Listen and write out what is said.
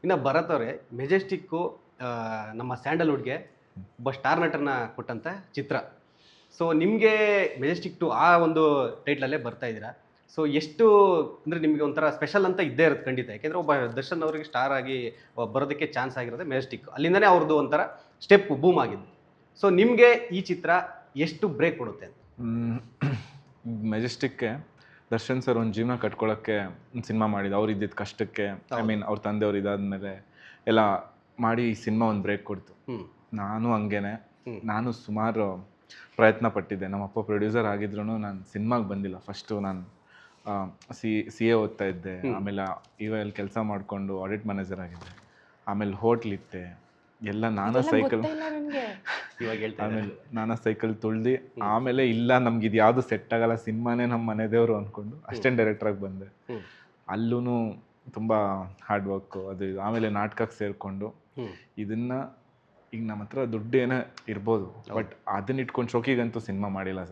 ಇನ್ನು ಭರತ್ ಅವರೇ, ಮೆಜೆಸ್ಟಿಕ್ಕು ನಮ್ಮ ಸ್ಯಾಂಡಲ್ವುಡ್ಗೆ ಒಬ್ಬ ಸ್ಟಾರ್ ನಟರನ್ನ ಕೊಟ್ಟಂಥ ಚಿತ್ರ. ಸೊ ನಿಮಗೆ ಮೆಜೆಸ್ಟಿಕ್ 2 ಆ ಒಂದು ಟೈಟ್ಲಲ್ಲೇ ಬರ್ತಾ ಇದ್ದೀರಾ. ಸೊ ಎಷ್ಟು ಅಂದರೆ ನಿಮಗೆ ಒಂಥರ ಸ್ಪೆಷಲ್ ಅಂತ ಇದ್ದೇ ಇರುತ್ತೆ ಖಂಡಿತ. ಯಾಕೆಂದರೆ ಒಬ್ಬ ದರ್ಶನ್ ಅವರಿಗೆ ಸ್ಟಾರ್ ಆಗಿ ಬರೋದಕ್ಕೆ ಚಾನ್ಸ್ ಆಗಿರೋದೇ ಮೆಜೆಸ್ಟಿಕ್. ಅಲ್ಲಿಂದನೇ ಅವ್ರದ್ದು ಒಂಥರ ಸ್ಟೆಪ್ ಬೂಮ್ ಆಗಿದ್ದು. ಸೊ ನಿಮಗೆ ಈ ಚಿತ್ರ ಎಷ್ಟು ಬ್ರೇಕ್ ಕೊಡುತ್ತೆ ಅಂತ? ಮೆಜೆಸ್ಟಿಕ್ಗೆ ದರ್ಶನ್ ಸರ್ ಒಂದು ಜೀವನ ಕಟ್ಕೊಳ್ಳೋಕ್ಕೆ ಒಂದು ಸಿನಿಮಾ ಮಾಡಿದ್ದು. ಅವ್ರು ಇದ್ದಿದ್ದು ಕಷ್ಟಕ್ಕೆ, ಐ ಮೀನ್ ಅವ್ರ ತಂದೆಯವ್ರು ಇದಾದ್ಮೇಲೆ ಎಲ್ಲ ಮಾಡಿ ಈ ಸಿನಿಮಾ ಒಂದು ಬ್ರೇಕ್ ಕೊಡ್ತು. ನಾನು ಹಂಗೇನೆ, ನಾನು ಸುಮಾರು ಪ್ರಯತ್ನ ಪಟ್ಟಿದ್ದೆ. ನಮ್ಮಪ್ಪ ಪ್ರೊಡ್ಯೂಸರ್ ಆಗಿದ್ರು ನಾನು ಸಿನಿಮಾಗೆ ಬಂದಿಲ್ಲ. ಫಸ್ಟು ನಾನು ಸಿ ಎ ಓದ್ತಾ ಇದ್ದೆ, ಆಮೇಲೆ ಇವೆಲ್ಲಿ ಕೆಲಸ ಮಾಡಿಕೊಂಡು ಆಡಿಟ್ ಮ್ಯಾನೇಜರ್ ಆಗಿದ್ದೆ, ಆಮೇಲೆ ಹೋಟ್ಲಿತ್ತೆ ಎಲ್ಲ ನಾನಾ ಸೈಕಲ್ ಇವಾಗ ಹೇಳ್ತಾ ಆಮೇಲೆ ನಾನಾ ಸೈಕಲ್ ತುಳ್ದು ಆಮೇಲೆ ಇಲ್ಲ ನಮ್ಗೆ ಇದು ಯಾವುದು ಸೆಟ್ ಆಗಲ್ಲ, ಸಿನಿಮಾನೇ ನಮ್ಮ ಮನೆ ದೇವರು ಅಂದ್ಕೊಂಡು ಅಸಿಸ್ಟೆಂಟ್ ಡೈರೆಕ್ಟ್ರಾಗಿ ಬಂದೆ. ಅಲ್ಲೂ ತುಂಬ ಹಾರ್ಡ್ ವರ್ಕು ಅದು ಇದು. ಆಮೇಲೆ ನಾಟಕಕ್ಕೆ ಸೇರಿಕೊಂಡು ಇದನ್ನು ಈಗ ನಮ್ಮ ಹತ್ರ ದುಡ್ಡು ಏನೋ ಇರ್ಬೋದು, ಬಟ್ ಅದನ್ನ ಇಟ್ಕೊಂಡು ಶೋಕಿಗಂತೂ ಸಿನಿಮಾ ಮಾಡಿಲ್ಲ ಸರ್.